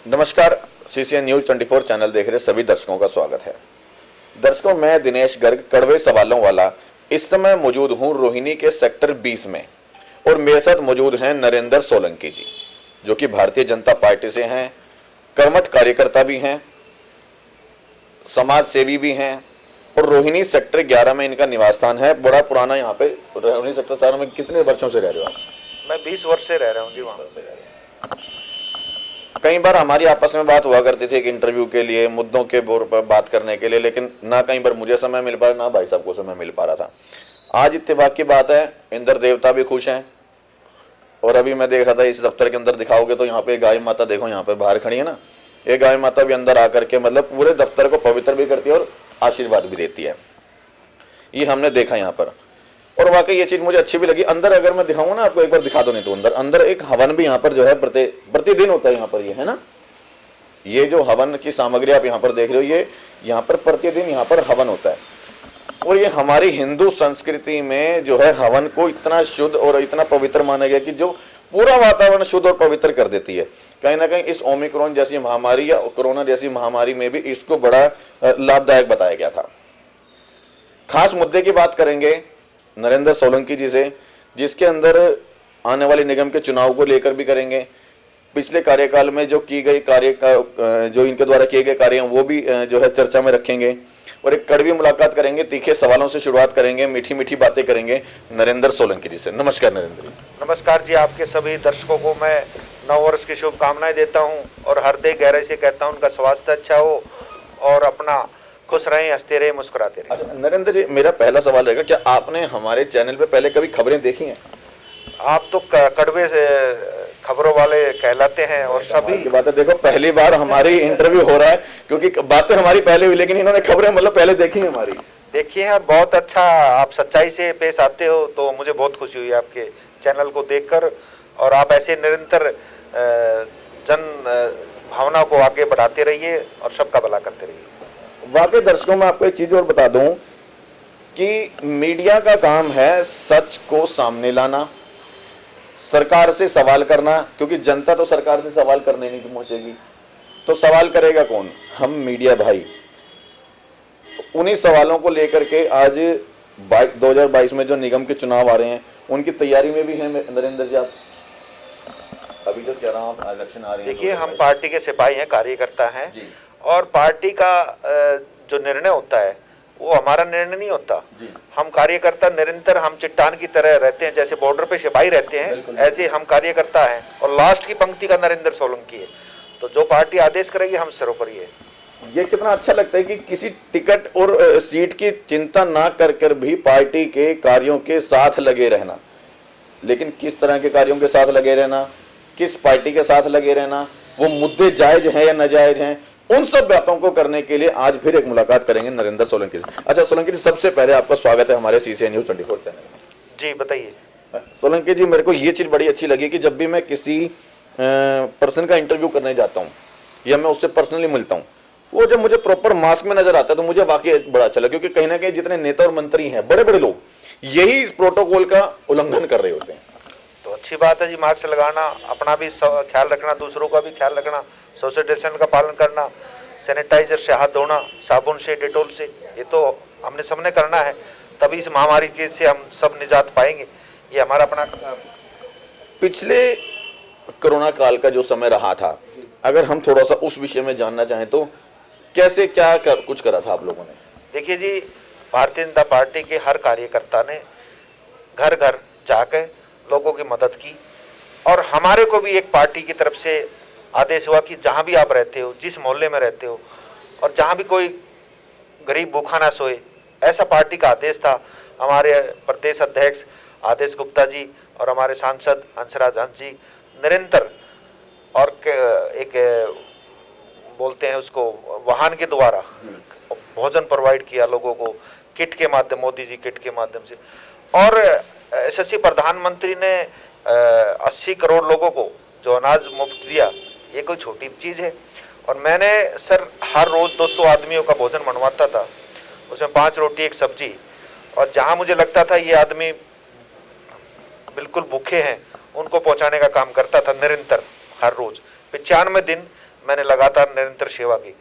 नमस्कार, CCN news 24 channel देख रहे सभी दर्शकों का स्वागत है। दर्शकों, मैं दिनेश गर्ग कड़वे सवालों वाला इस समय मौजूद हूं रोहिणी के सेक्टर 20 में और मेरे साथ मौजूद हैं नरेंद्र सोलंकी जी, जो कि भारतीय जनता पार्टी से हैं, कर्मठ कार्यकर्ता भी हैं, समाज सेवी भी हैं और रोहिणी सेक्टर 11 में इनका निवास स्थान है। बड़ा पुराना यहाँ पे रोहिणी सेक्टर 11 में कितने वर्षों से रह रहे हो आप? मैं 20 वर्ष से रह रहा हूँ जी वहाँ पे। कई बार हमारी आपस में बात हुआ करती थी एक इंटरव्यू के लिए, मुद्दों के पर बात करने के लिए, लेकिन ना कई बार मुझे समय मिल पा रहा, ना भाई साहब को समय मिल पा रहा था। आज इत्तेफाक की बात है, इंद्र देवता भी खुश हैं और अभी मैं देख रहा था इस दफ्तर के अंदर दिखाओगे तो यहाँ पे गाय माता देखो, यहाँ पे बाहर खड़ी है ना, ये गाय माता भी अंदर आकर के मतलब पूरे दफ्तर को पवित्र भी करती है और आशीर्वाद भी देती है। ये हमने देखा यहाँ पर और वाकई ये चीज मुझे अच्छी भी लगी। अंदर अगर मैं दिखाऊंगा ना आपको, एक बार दिखा दो, नहीं तो अंदर एक हवन भी यहाँ पर जो है प्रतिदिन होता है यहाँ पर, ये है ना, ये जो हवन की सामग्री आप यहाँ पर देख रहे हो, ये यहाँ पर प्रतिदिन यहाँ पर हवन होता है। और ये हमारी हिंदू संस्कृति में जो है हवन को इतना शुद्ध और इतना पवित्र माना गया कि जो पूरा वातावरण शुद्ध और पवित्र कर देती है। कहीं ना कहीं इस ओमिक्रॉन जैसी महामारी या कोरोना जैसी महामारी में भी इसको बड़ा लाभदायक बताया गया था। खास मुद्दे की बात करेंगे नरेंद्र सोलंकी जी से, जिसके अंदर आने वाले निगम के चुनाव को लेकर भी करेंगे, पिछले कार्यकाल में जो की गई कार्य का जो इनके द्वारा किए गए कार्य हैं वो भी जो है चर्चा में रखेंगे और एक कड़वी मुलाकात करेंगे, तीखे सवालों से शुरुआत करेंगे, मीठी मीठी बातें करेंगे नरेंद्र सोलंकी जी से। नमस्कार नरेंद्र जी। नमस्कार जी, आपके सभी दर्शकों को मैं नववर्ष की शुभकामनाएं देता हूं और हृदय गहराई से कहता हूं उनका स्वास्थ्य अच्छा हो और अपना खुश रहें, हंसते रहें, मुस्कुराते रहें। अच्छा नरेंद्र जी, मेरा पहला सवाल रहेगा, क्या आपने हमारे चैनल पे पहले कभी खबरें देखी हैं? आप तो कड़वे से खबरों वाले कहलाते हैं और सभी की बात है, देखो पहली बार हमारी इंटरव्यू हो रहा है क्योंकि बातें हमारी पहले हुई, लेकिन इन्होंने खबरें मतलब पहले देखी है हमारी। देखिए हैं, बहुत अच्छा आप सच्चाई से पेश आते हो, तो मुझे बहुत खुशी हुई आपके चैनल को देखकर और आप ऐसे निरंतर जन भावना को आगे बढ़ाते रहिए और सबका भला करते रहिए। वाकई दर्शकों में आपको एक चीज और बता दूं कि मीडिया का काम है सच को सामने लाना, सरकार से सवाल करना, क्योंकि जनता तो सरकार से सवाल करने नहीं पहुंचेगी, तो सवाल करेगा कौन? हम मीडिया भाई। उन्हीं सवालों को लेकर के आज 2022 में जो निगम के चुनाव आ रहे हैं उनकी तैयारी में भी है नरेंद्र जी आप? अभी जो चुनाव इलेक्शन आ रहे हैं, देखिए हम पार्टी के सिपाही हैं, कार्यकर्ता हैं और पार्टी का जो निर्णय होता है वो हमारा निर्णय नहीं होता। हम कार्यकर्ता निरंतर हम चट्टान की तरह रहते हैं, जैसे बॉर्डर पे सिपाही रहते हैं ऐसे हम कार्यकर्ता हैं और लास्ट की पंक्ति का नरेंद्र सोलंकी है, तो जो पार्टी आदेश करेगी हम सर्वोपरि है। ये कितना अच्छा लगता है कि किसी टिकट और सीट की चिंता ना कर कर भी पार्टी के कार्यों के साथ लगे रहना। लेकिन किस तरह के कार्यों के साथ लगे रहना, किस पार्टी के साथ लगे रहना, वो मुद्दे जायज हैं या नाजायज हैं, उन सब बातों को करने के लिए आज फिर एक मुलाकात करेंगे नरेंद्र सोलंकी से। अच्छा सोलंकी जी, सबसे पहले आपका स्वागत है हमारे सीसीएन न्यूज 24 चैनल में। जी बताइए। सोलंकी जी, मेरे को ये चीज बड़ी अच्छी लगी कि जब भी मैं किसी पर्सन का इंटरव्यू करने जाता हूँ या मैं उससे पर्सनली मिलता हूँ, वो जब मुझे प्रॉपर मास्क में नजर आता है तो मुझे वाकई बड़ा अच्छा लगा, क्योंकि कहीं ना कहीं जितने नेता और मंत्री हैं, बड़े बड़े लोग, यही इस प्रोटोकॉल का उल्लंघन कर रहे होते हैं। तो अच्छी बात है जी, मास्क लगाना, अपना भी ख्याल रखना, दूसरों का भी ख्याल रखना, सोशल डिस्टेंस का पालन करना, सैनिटाइजर से हाथ धोना, साबुन से, डेटोल से, ये तो हमने सबने करना है, तभी इस महामारी के से हम सब निजात पाएंगे। ये हमारा अपना। पिछले कोरोना काल का जो समय रहा था, अगर हम थोड़ा सा उस विषय में जानना चाहें तो कैसे क्या कुछ करा था आप लोगों ने? देखिए जी, भारतीय जनता पार्टी के हर कार्यकर्ता ने घर घर जाकर लोगों की मदद की और हमारे को भी एक पार्टी की तरफ से आदेश हुआ कि जहाँ भी आप रहते हो, जिस मोहल्ले में रहते हो और जहाँ भी कोई गरीब भूखा ना सोए, ऐसा पार्टी का आदेश था। हमारे प्रदेश अध्यक्ष आदेश गुप्ता जी और हमारे सांसद हंसराज हंस जी निरंतर और एक बोलते हैं उसको वाहन के द्वारा भोजन प्रोवाइड किया लोगों को, किट के माध्यम, मोदी जी किट के माध्यम से। और यशस्वी प्रधानमंत्री ने 80 करोड़ लोगों को जो अनाज मुफ्त दिया, ये कोई छोटी चीज़ है। और मैंने सर हर रोज़ 200 आदमियों का भोजन बनवाता था, उसमें 5 रोटी 1 सब्जी, और जहाँ मुझे लगता था ये आदमी बिल्कुल भूखे हैं, उनको पहुँचाने का काम करता था निरंतर हर रोज़। 95 दिन मैंने लगातार निरंतर सेवा की,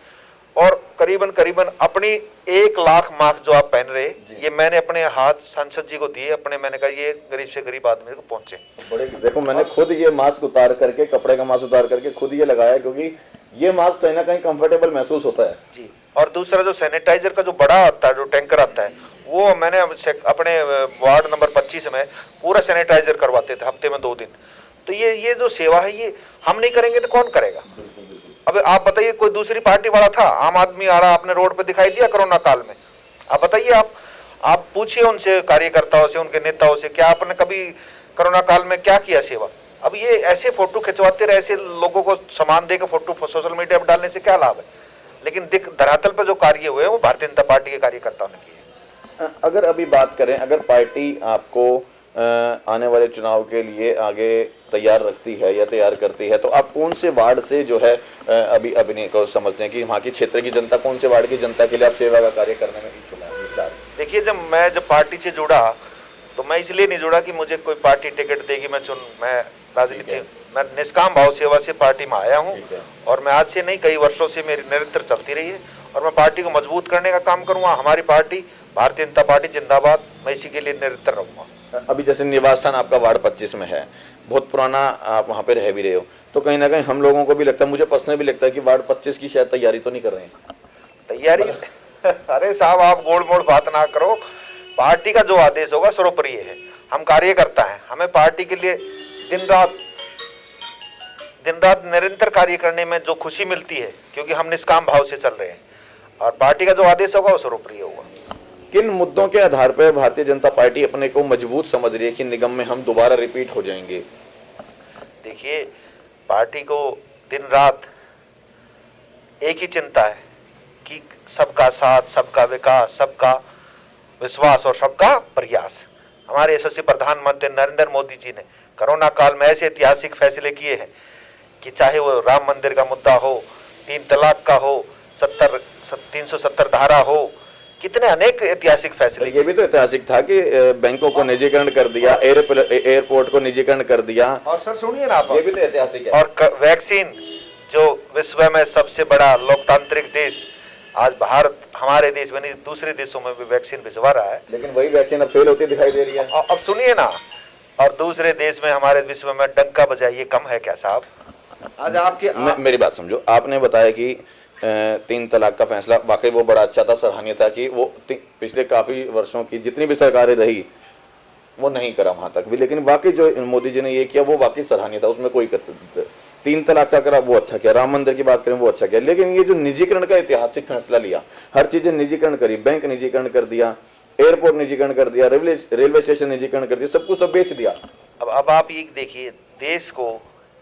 और करीबन करीबन अपनी 1 लाख मास्क जो आप पहन रहे, ये मैंने अपने हाथ सांसद जी को दिए अपने, मैंने कहा ये गरीब से गरीब आदमी को पहुंचे। बड़े देखो, मैंने खुद ये मास्क उतार करके, कपड़े का मास्क उतार करके खुद ये लगाया, क्योंकि ये मास्क कहीं ना कहीं कंफर्टेबल महसूस होता है जी। और दूसरा जो सैनिटाइजर का जो बड़ा आता है, जो टैंकर आता है, वो मैंने अपने वार्ड नंबर 25 में पूरा सैनिटाइजर करवाते थे हफ्ते में 2 दिन। तो ये जो सेवा है, ये हम नहीं करेंगे तो कौन करेगा? अब आप बताइए, कोई दूसरी पार्टी वाला था, आम आदमी आ रहा आपने रोड पे दिखाई दिया कोरोना काल में? आप बताइए, आप पूछिए उनसे, कार्यकर्ताओं से, उनके नेताओं से, क्या आपने कभी कोरोना काल में क्या किया सेवा? अब ये ऐसे फोटो खिंचवाते रहे, ऐसे लोगों को सामान देकर फोटो सोशल मीडिया पर डालने से क्या लाभ है? लेकिन धरातल पर जो कार्य हुए वो भारतीय जनता पार्टी के कार्यकर्ताओं ने किए। अगर अभी बात करें, अगर पार्टी आपको आने वाले चुनाव के लिए आगे तैयार रखती है या तैयार करती है, तो आप कौन से वार्ड से जो है अभी अभिनय को समझते हैं कि वहाँ की क्षेत्र की जनता, कौन से वार्ड की जनता के लिए आप सेवा का कार्य करने में इच्छुक हैं? देखिए, जब पार्टी से जुड़ा तो मैं इसलिए नहीं जुड़ा कि मुझे कोई पार्टी टिकट देगी, मैं राजनीति, मैं निष्काम भाव सेवा से पार्टी में आया हूँ, और मैं आज से नहीं, कई वर्षों से मेरी निरंतर चलती रही है, और मैं पार्टी को मजबूत करने का काम करूँगा। हमारी पार्टी भारतीय जनता पार्टी जिंदाबाद, मैं इसी के लिए निरंतर रहूँगा। अभी जैसे निवास स्थान आपका वार्ड 25 में है, बहुत पुराना आप वहाँ पे रह भी रहे हो, तो कहीं ना कहीं हम लोगों को भी लगता है, मुझे पर्सनली भी लगता है कि वार्ड 25 की शायद तैयारी तो नहीं कर रहे हैं। तैयारी अरे साहब, आप गोल मोड़ बात ना करो। पार्टी का जो आदेश होगा सर्वोपरि है। हम कार्यकर्ता हैं, हमें पार्टी के लिए दिन रात निरंतर कार्य करने में जो खुशी मिलती है, क्योंकि हम निष्काम भाव से चल रहे हैं, और पार्टी का जो आदेश होगा वो सर्वोपरि होगा। किन मुद्दों के आधार पर भारतीय जनता पार्टी अपने को मजबूत समझ रही है कि निगम में हम दोबारा रिपीट हो जाएंगे? देखिए, पार्टी को दिन रात एक ही चिंता है कि सबका साथ, सबका विकास, सबका विश्वास और सबका प्रयास। हमारे यशस्वी प्रधानमंत्री नरेंद्र मोदी जी ने कोरोना काल में ऐसे ऐतिहासिक फैसले किए हैं कि चाहे वो राम मंदिर का मुद्दा हो, 3 तलाक का हो, 370 धारा हो, कितने अनेक ऐतिहासिक फैसले। ये भी तो ऐतिहासिक था कि बैंकों को निजीकरण कर दिया, एयरपोर्ट को निजीकरण कर दिया। और सर सुनिए ना आप, ये भी तो ऐतिहासिक है। और वैक्सीन, जो विश्व में सबसे बड़ा लोकतांत्रिक देश, आज भारत हमारे देश में नहीं दूसरे देशों में भी वैक्सीन भिजवा रहा है, लेकिन वही वैक्सीन अब फेल होती दिखाई दे रही है। अब सुनिए ना, और दूसरे देश में हमारे विश्व में डंका बजाइए कम है क्या साहब? आज आपके मेरी बात समझो, आपने बताया कि 3 तलाक का फैसला वाकई वो बड़ा अच्छा था, सराहनीय था कि वो पिछले काफी वर्षों की जितनी भी सरकारें रही वो नहीं करा वहां तक भी, लेकिन वाकई जो मोदी जी ने ये किया वो वाकई सराहनीय था, उसमें कोई 3 तलाक का करा वो अच्छा किया, राम मंदिर की बात करें वो अच्छा किया। लेकिन ये जो निजीकरण का ऐतिहासिक फैसला लिया, हर चीजें निजीकरण करी, बैंक निजीकरण कर दिया, एयरपोर्ट निजीकरण कर दिया, रेलवे स्टेशन निजीकरण कर दिया, सब कुछ तो बेच दिया। अब आप ये देखिए, देश को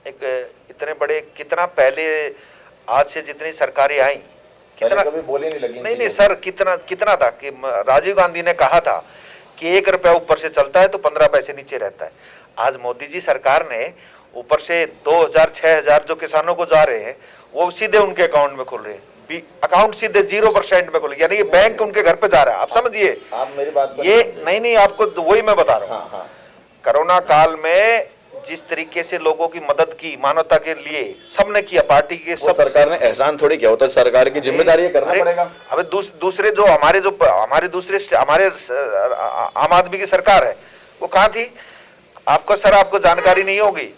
एक इतने बड़े, कितना पहले, आज से जितनी सरकारें आई, कितना कभी बोली नहीं लगी। नहीं सर, कितना था कि राजीव गांधी ने कहा था कि 1 रुपया ऊपर से चलता है तो 15 पैसे नीचे रहता है। आज मोदी जी सरकार ने ऊपर से 2000 6000 जो किसानों को जा रहे हैं, वो सीधे उनके अकाउंट में खुल रहे हैं, अकाउंट सीधे 0% में खुल, यानी ये बैंक उनके घर पे जा रहा है। आप समझिए, आप मेरी बात ये नहीं, आपको वही मैं बता रहा हूँ। कोरोना काल में जिस तरीके से लोगों की मदद की, मानवता के लिए सबने किया, पार्टी के सब, सरकार ने एहसान थोड़ी किया होता, सरकार की जिम्मेदारी है, करना पड़ेगा। अब दूसरे जो हमारे आम आदमी की सरकार है, वो कहाँ थी? आपको जानकारी नहीं होगी,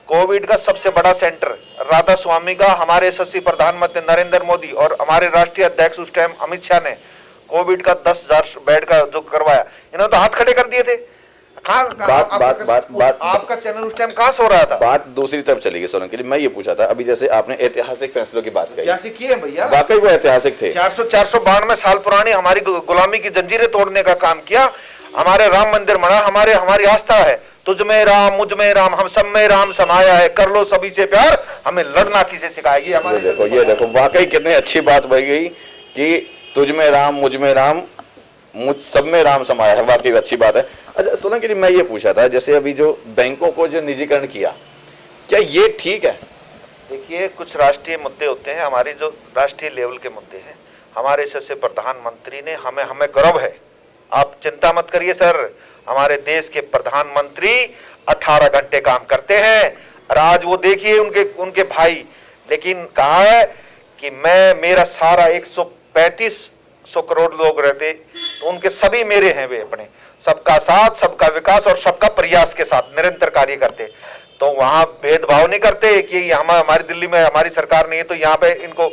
कोविड का सबसे बड़ा सेंटर राधा स्वामी का हमारे यशस्वी प्रधानमंत्री नरेंद्र मोदी और हमारे राष्ट्रीय अध्यक्ष उस टाइम अमित शाह ने कोविड का 10,000 बेड का जो करवाया, इन्होंने तो हाथ खड़े कर दिए थे। आपका चैनल उस टाइम कहाँ सो रहा था? बात दूसरी तरफ चली गई सोलंकी जी। मैं ये पूछा था अभी, जैसे आपने ऐतिहासिक फैसलों की बात कही, किए भैया, वाकई वो ऐतिहासिक थे। 492 साल पुरानी हमारी गुलामी की जंजीरें तोड़ने का काम किया, हमारे राम मंदिर बना, हमारी आस्था है, तुझ में राम, मुझ में राम, हम सब में राम समाया है, कर लो सभी से प्यार, हमें लड़ना किसे सिखाया? ये देखो वाकई कितनी अच्छी बात बन गई कि तुझ में राम, मुझ में राम, मुझ सब में राम समाया है, वाकई अच्छी बात है। अच्छा सोलंकी जी, मैं ये पूछा था, जैसे अभी जो बैंकों को जो निजीकरण किया, क्या ये ठीक है? देखिए, कुछ राष्ट्रीय मुद्दे होते हैं, हमारे जो राष्ट्रीय लेवल के मुद्दे हैं, हमारे इससे प्रधानमंत्री ने, हमें गर्व है, आप चिंता मत करिए सर, हमारे देश के प्रधानमंत्री 18 घंटे काम करते हैं। और आज वो देखिए, उनके भाई लेकिन कहा है कि मेरा सारा 135 करोड़ लोग रहते तो उनके सभी मेरे हैं, वे अपने सबका साथ, सबका विकास और सबका प्रयास के साथ निरंतर कार्य करते। तो वहां भेदभाव नहीं करते कि हमारी दिल्ली में हमारी सरकार नहीं है तो यहाँ पे इनको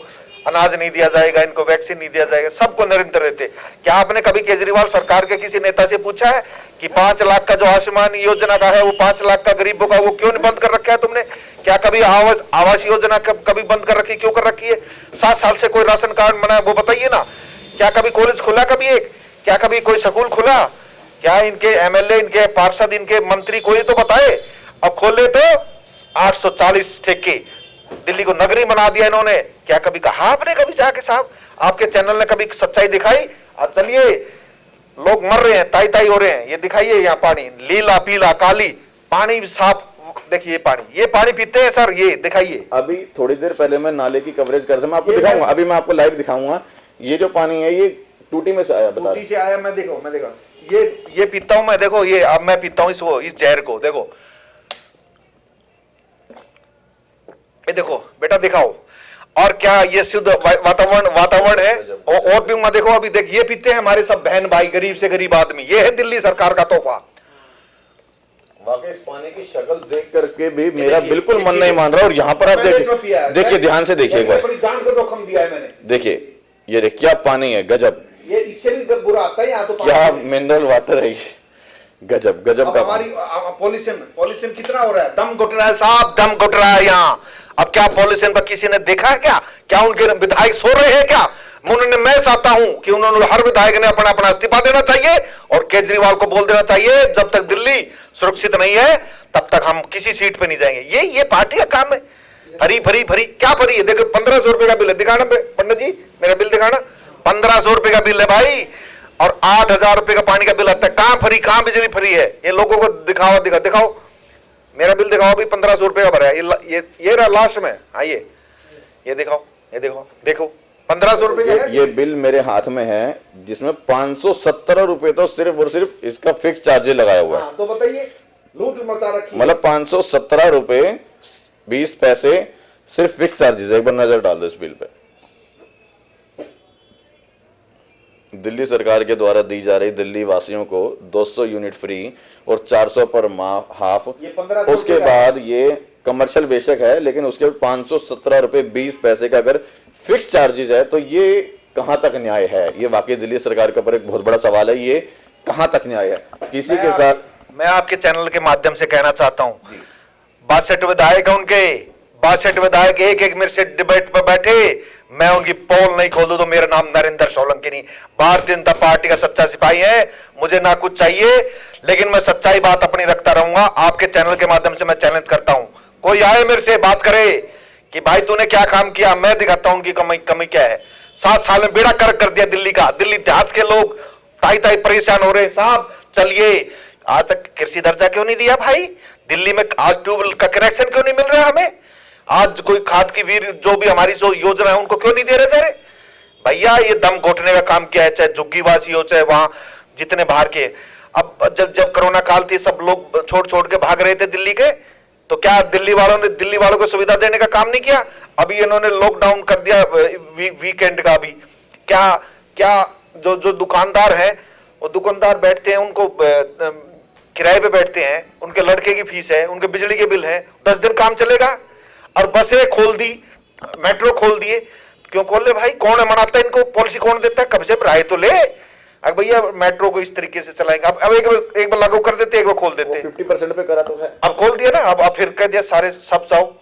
अनाज नहीं दिया जाएगा, इनको वैक्सीन नहीं दिया जाएगा, सबको निरंतर देते। क्या आपने कभी केजरीवाल सरकार के किसी नेता से पूछा है कि 5 लाख का जो आयुष्मान योजना का है वो 5 लाख का गरीबों का वो क्यों नहीं बंद कर रखा है तुमने? क्या कभी आवास योजना कभी बंद कर रखी, क्यों कर रखी है? 7 साल से कोई राशन कार्ड बना है वो बताइए ना। क्या कभी कॉलेज खुला कभी एक? क्या कभी कोई स्कूल खुला? क्या इनके एमएलए, इनके पार्षद, इनके मंत्री कोई तो बताए? अब खोले तो 840 ठेके, दिल्ली को नगरी बना दिया इन्होंने। क्या कभी कहा आपने कभी जाके साहब? आपके चैनल ने कभी सच्चाई दिखाई? अब चलिए, लोग मर रहे हैं, ताई ताई हो रहे हैं, ये दिखाइए यहाँ पानी लीला पीला काली, पानी साफ देखिए, ये पानी पीते हैं सर, ये दिखाइए। अभी थोड़ी देर पहले मैं नाले की कवरेज कर रहा था, मैं आपको दिखाऊंगा, अभी मैं आपको लाइव दिखाऊंगा। ये जो पानी है ये टूटी में से आया, बता टूटी से आया। मैं देखो ये पीता हूं मैं, देखो ये अब मैं पीता हूं इस जहर को, देखो ये देखो बेटा, दिखाओ। और क्या ये शुद्ध वातावरण है? और भी मैं देखो, अभी देख ये पीते हैं हमारे सब बहन भाई, गरीब से गरीब आदमी। ये है दिल्ली सरकार का तोहफा। वाकई इस पानी की शक्ल देख करके भी मेरा बिल्कुल मन नहीं मान रहा। और यहाँ पर आप देखिए, ध्यान से देखिए, जान को जोखिम दिया है मैंने। देखिए ये क्या पानी है, गजब। ये इससे भी बुरा आता है यहाँ तो। क्या मिनरल वाटर है, गजब गजब का। हमारी पॉल्यूशन कितना हो रहा है? दम घुट रहा है साहब, दम घुट रहा है यहाँ। अब क्या पॉल्यूशन पर किसी ने देखा है क्या? क्या उनके विधायक सो रहे हैं क्या? मैं चाहता हूं कि उन्होंने हर विधायक ने अपना अपना इस्तीफा देना चाहिए और केजरीवाल को बोल देना चाहिए जब तक दिल्ली सुरक्षित नहीं है तब तक हम किसी सीट पे नहीं जाएंगे। ये पार्टी का काम है। भरी क्या भरी है? देखो 1500 रुपए का बिल है, दिखाना पंडित जी, मेरा बिल दिखाना। 1500 रुपए का बिल है भाई, और 8000 रुपए का पानी का बिल आता है। कहां फ्री, कहां बिजली फ्री है? ये लोगों को दिखाओ मेरा बिल दिखाओ। अभी 1500 रुपए का भरा है, ये रहा लास्ट में। आइए ये दिखाओ, देखो 1500 रुपए का है। ये बिल मेरे हाथ में है जिसमें 517 रुपए तो सिर्फ और सिर्फ इसका फिक्स चार्जेस लगाया हुआ है। तो बताइए, लूट मचा रखी है। मतलब 517 रुपए 20 पैसे सिर्फ फिक्स चार्जेस। एक बार नजर डाल दो इस बिल पे। दिल्ली सरकार के द्वारा दी जा रही दिल्ली वासियों को 200 यूनिट फ्री और 400 पर माह हाफ। उसके बाद ये कमर्शियल बेशक है लेकिन उसके 517 रुपए 20 पैसे का अगर फिक्स चार्जेस है तो ये कहां तक न्याय है? ये वाकई दिल्ली सरकार के ऊपर एक बहुत बड़ा सवाल है। ये कहां तक न्याय है? किसी के साथ मैं आपके चैनल के माध्यम से कहना चाहता हूं, 62 विधायक है उनके, 62 विधायक एक मेरे से डिबेट पर बैठे, मैं उनकी पोल नहीं खोल दूं तो मेरा नाम नरेंद्र सोलंकी नहीं। भारतीय जनता पार्टी का सच्चा सिपाही है, मुझे ना कुछ चाहिए लेकिन मैं सच्चाई बात अपनी रखता रहूंगा। आपके चैनल के माध्यम से मैं चैलेंज करता हूं, कोई आए मेरे से बात करे कि भाई तूने क्या काम किया, मैं दिखाता हूं उनकी कमी क्या है। 7 साल में बेड़ा गर्क कर दिया दिल्ली का। दिल्ली देहात के लोग ताई परेशान हो रहे हैं साहब। चलिए, आज तक कृषि दर्जा क्यों नहीं दिया भाई? दिल्ली में आज ट्यूबवेल का कनेक्शन क्यों नहीं मिल रहा हमें? आज कोई खाद की वीर जो भी हमारी जो योजना है उनको क्यों नहीं दे रहे सारे? भैया ये दम घोटने का काम किया है, चाहे झुग्गीवासी हो चाहे वहां जितने बाहर के। अब जब कोरोना काल थी सब लोग छोड़ के भाग रहे थे दिल्ली के, तो क्या दिल्ली वालों को सुविधा देने का काम नहीं किया? अभी इन्होंने लॉकडाउन कर दिया वीकेंड का। अभी क्या जो दुकानदार है वो दुकानदार बैठते हैं, उनको किराए पे बैठते हैं, उनके लड़के की फीस है, उनके बिजली के बिल है, 10 दिन काम चलेगा। और बसें खोल दी, मेट्रो खोल दिए। क्यों खोल ले भाई? कौन मनाता है इनको? पॉलिसी कौन देता है? कब से राय तो ले। अब भैया मेट्रो को इस तरीके से चलाएंगे। अब एक बार लागू कर देते, एक बार खोल देते। 50% पे करा तो है, अब खोल दिया ना। अब फिर कह दिया सारे सब जाओ।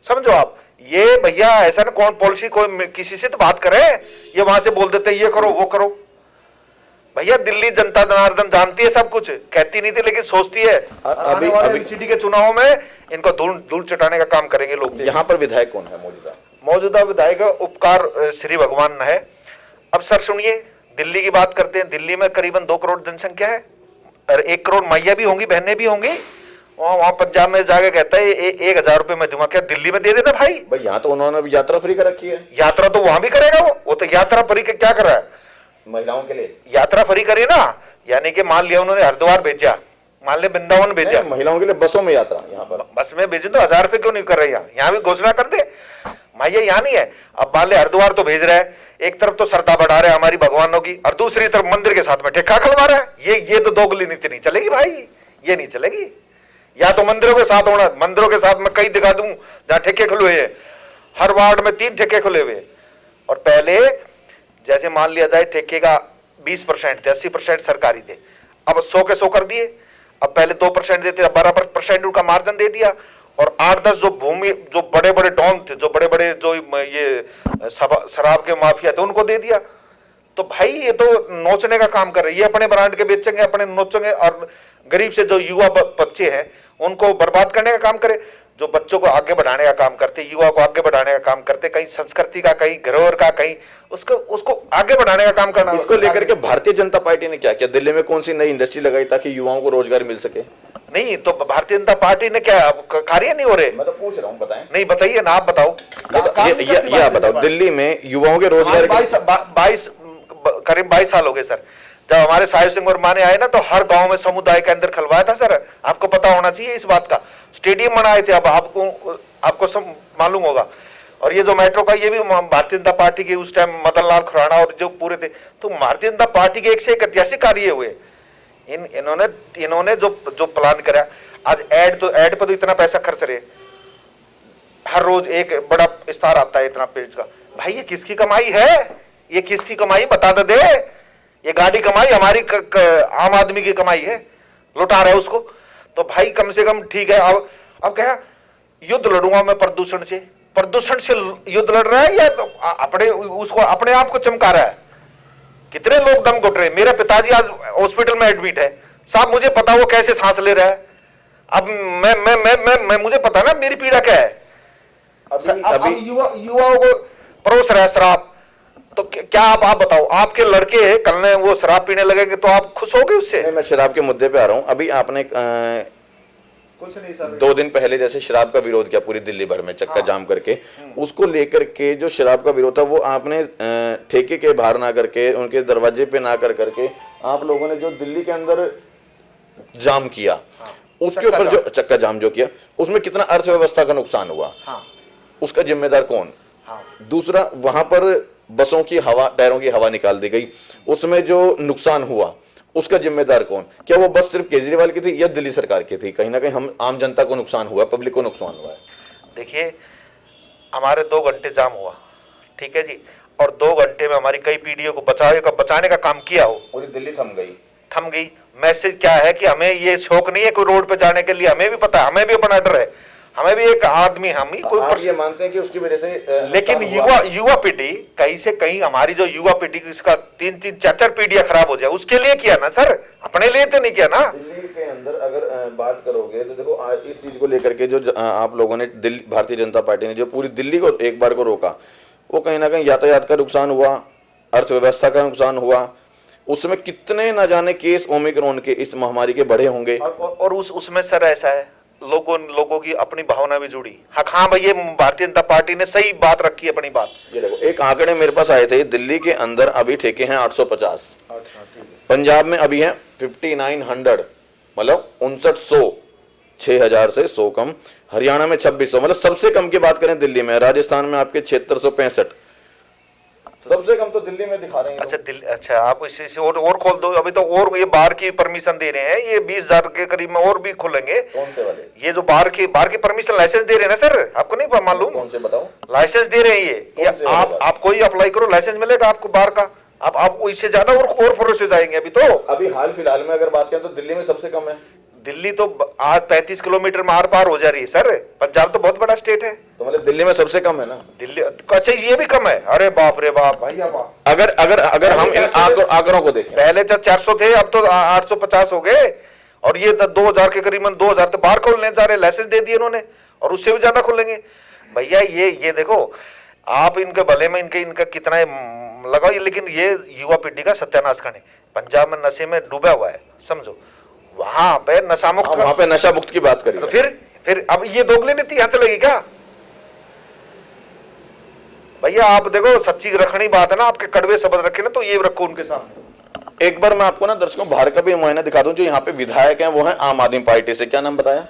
समझो आप, ये भैया ऐसा ना कौन पॉलिसी, कोई किसी से तो बात करे, ये वहां से बोल देते ये करो वो करो। भैया दिल्ली जनता जनार्दन जानती है सब कुछ, कहती नहीं थी लेकिन सोचती है। अभी सिटी के चुनाव में इनको धूल चटाने का काम करेंगे लोग। यहाँ पर विधायक कौन है मौजूदा विधायक उपकार श्री भगवान है। अब सर सुनिए, दिल्ली की बात करते हैं। दिल्ली में करीबन 2 करोड़ जनसंख्या है और 1 करोड़ मैया भी होंगी, बहनें भी होंगी। वहां पंजाब में जाके कहता है 1000 रुपए में दूंगा। क्या दिल्ली में दे देना भाई? यहाँ तो उन्होंने यात्रा फ्री कर रखी है। यात्रा तो वहां भी करेगा वो तो यात्रा फ्री के क्या कर रहा है? महिलाओं के लिए यात्रा फ्री करे ना, यानी कि मान लिया उन्होंने हरिद्वार भेजा, मान लिया वृंदावन भेजा, महिलाओं के लिए बसों में यात्रा, यहाँ पर बस में भेजे तो 1000 रुपए क्यों नहीं कर रहे? यहाँ भी घोषणा कर दे। भैया यहाँ नहीं है। अब मान ले हरिद्वार तो भेज रहा है, एक तरफ तो श्रद्धा बढ़ा रहा है हमारी भगवानों की, और दूसरी तरफ मंदिर के साथ में ठेका खलवा रहा है। ये तो दोगली नीति नहीं चलेगी भाई, ये नहीं चलेगी। या तो मंदिरों के साथ होना, मंदिरों के साथ मैं कई दिखा दूं जहां ठेके खुले हैं, हर वार्ड में 3 ठेके खुले हुए। और पहले जैसे मान लिया जाए ठेके का 20% थे, 80% सरकारी थे, अब 100 के 100 कर दिए। अब पहले 2% देते, अब 12% उनका मार्जिन दे दिया। और 8-10 जो भूमि, जो बड़े बड़े डॉन थे, जो बड़े बड़े जो ये शराब के माफिया थे, उनको दे दिया। तो भाई ये तो नोचने का काम कर रहे हैं, ये अपने ब्रांड के बेचेंगे, अपने नोचेंगे, और गरीब से जो युवा बच्चे हैं उनको बर्बाद करने का काम करे। जो बच्चों को आगे बढ़ाने का काम करते, युवा को आगे बढ़ाने का काम करते, कहीं संस्कृति का, कहीं धरोहर का, कहीं उसको आगे बढ़ाने का काम करना। इसको लेकर के भारतीय जनता पार्टी ने क्या किया? दिल्ली में कौन सी नई इंडस्ट्री लगाई ताकि युवाओं को रोजगार मिल सके? नहीं तो भारतीय जनता पार्टी ने क्या कार्य नहीं हो रहे? मैं तो पूछ रहा हूँ, बताएं। नहीं बताइए ना, आप बताओ। ये आप बताओ, दिल्ली में युवाओं के रोजगार 22 साल हो गए सर। जब हमारे साहिब सिंह वर्मा ने आए ना, तो हर गांव में समुदाय के अंदर खलवाया था सर। आपको पता होना चाहिए इस बात का। स्टेडियम बनाए थे, अब आपको सब मालूम होगा। और ये जो मेट्रो का, ये भी भारतीय जनता पार्टी के उस टाइम मदन लाल खुराना और जो पूरे थे, तो भारतीय जनता पार्टी के एक से एक ऐतिहासिक कार्य हुए। इन्होंने जो प्लान करा, आज ऐड पर तो इतना पैसा खर्च रहे, हर रोज एक बड़ा स्टार आता है इतना पेज का। भाई ये किसकी कमाई है? ये किसकी कमाई बता दे। ये गाड़ी कमाई हमारी आम आदमी की कमाई है, लुटा रहा है उसको। तो भाई कम से कम ठीक है। अब क्या युद्ध लड़ूंगा मैं प्रदूषण से युद्ध लड़ रहा है, या तो अपने आप को चमका रहा है? कितने लोग दम घुट रहे। मेरे पिताजी आज हॉस्पिटल में एडमिट है साहब, मुझे पता वो कैसे सांस ले रहा है। अब मैं मुझे पता ना मेरी पीड़ा क्या है। अभी युवाओं को परोस रहा है शराब। तो क्या आप बताओ, आपके लड़के कल ने वो शराब पीने लगेंगे तो आप खुश होगे उससे? मैं शराब के मुद्दे पे आ रहा हूँ। अभी आपने कुछ नहीं सर, 2 दिन पहले जैसे शराब का विरोध किया पूरी दिल्ली भर में, चक्का जाम करके, उसको लेकर के जो शराब का विरोध था वो आपने ठेके के बाहर ना करके, उनके दरवाजे पे ना कर करके आप लोगों ने जो दिल्ली के अंदर जाम किया, उसके ऊपर जो चक्का जाम जो किया, उसमें कितना अर्थव्यवस्था का नुकसान हुआ, उसका जिम्मेदार कौन? दूसरा, वहां पर बसों की हवा, टायरों की हवा निकाल दी गई, उसमें जो नुकसान हुआ उसका जिम्मेदार कौन? क्या वो बस सिर्फ केजरीवाल की थी या दिल्ली सरकार की थी? कहीं ना कहीं हम आम जनता को नुकसान हुआ, पब्लिक को नुकसान हुआ है। देखिए, हमारे 2 घंटे जाम हुआ, ठीक है जी, और 2 घंटे में हमारी कई पीढ़ियों को बचाने का काम किया हो। पूरी दिल्ली थम गई। मैसेज क्या है कि हमें ये शौक नहीं है कोई रोड पे जाने के लिए, हमें भी पता है, हमें भी अपना डर है, हमें भी एक आदमी, हम ही कोई आप ये मानते हैं कि उसकी वजह से लेकिन युवा पीढ़ी कहीं से कहीं, हमारी जो युवा पीढ़ी इसका 3-3, 4-4 पीढ़ियां खराब हो जाए, उसके लिए किया ना सर, अपने लिए तो नहीं किया ना। दिल्ली के अंदर अगर बात करोगे तो देखो, इस चीज को लेकर के जो आप लोगों ने भारतीय जनता पार्टी ने जो पूरी दिल्ली को एक बार को रोका, वो कहीं ना कहीं यातायात का नुकसान हुआ, अर्थव्यवस्था का नुकसान हुआ। उसमें कितने न जाने केस ओमिक्रॉन के, इस महामारी के बढ़े होंगे। और उसमें सर ऐसा है, लोगों की अपनी भावना भी जुड़ी। हाँ भाई, ये भारतीय जनता पार्टी ने सही बात रखी है, अपनी बात। ये देखो, एक आंकड़े मेरे पास आए थे, दिल्ली के अंदर अभी ठेके हैं 850, पंजाब में अभी हैं 5900, मतलब 5900, 6000 से 100 कम, हरियाणा में 2600, मतलब सबसे कम की बात करें दिल्ली में। राजस्थान में आपके 7665, सबसे कम तो दिल्ली में दिखा रहे हैं। अच्छा आप इसे और खोल दो। अभी तो और ये बाहर की परमिशन दे रहे हैं, ये 20,000 के करीब में और भी खुलेंगे। कौन से वाले? ये जो बाहर की परमिशन लाइसेंस दे रहे हैं ना सर, आपको नहीं मालूम? कौन से बताओ? लाइसेंस दे रहे हैं ये आप कोई अप्लाई करो, लाइसेंस मिलेगा आपको बाहर का। आप इससे ज्यादा और प्रोसेस आएंगे। अभी हाल फिलहाल में अगर बात करें तो दिल्ली में सबसे कम है। दिल्ली तो आज 35 किलोमीटर में आर पार हो जा रही है सर। पंजाब तो बहुत बड़ा स्टेट है, तो मतलब दिल्ली में सबसे कम है ना? दिल्ली अच्छा ये भी कम है? अरे बाप रे बाप भाई। अगर हम इन आंकड़ों को देखें, पहले जब 400 थे, अब तो 850 हो गए। और ये 2000 के करीबन 2000 तो बाहर खोलने जा रहे, लाइसेंस दे दिए उन्होंने, और उससे भी ज्यादा खोलेंगे। भैया ये देखो, आप इनके भले में इनका कितना लगाओ, लेकिन ये युवा पीढ़ी का सत्यानाश करने। पंजाब में नशे में डूबा हुआ है, समझो, वहां पे नशा मुक्त, वहां पे नशा मुक्त की बात करिए। तो फिर अब ये दोगली नीति यहां चलेगी क्या? भैया आप देखो, सच्ची रखनी बात है ना, आपके कड़वे शब्द रखे ना, तो ये रखो उनके सामने। एक बार मैं आपको ना दर्शकों बाहर का भी मुआयना दिखा दूं। जो यहाँ पे विधायक हैं वो है आम आदमी पार्टी से, क्या नाम बताया?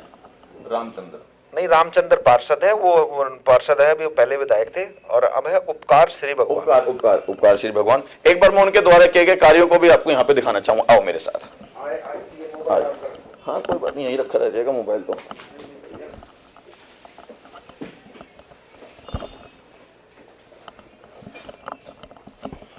रामचंद्र। नहीं, रामचंद्र पार्षद है, वो पार्षद है, अभी वो पहले विधायक थे, और अब है उपकार श्री भगवान। उपकार श्री भगवान। एक बार मैं उनके द्वारा किए गए कार्यों को भी आपको यहाँ पे दिखाना चाहूंगा, आओ मेरे साथ। हाँ कोई बात नहीं, यही रखा रह जाएगा मोबाइल तो।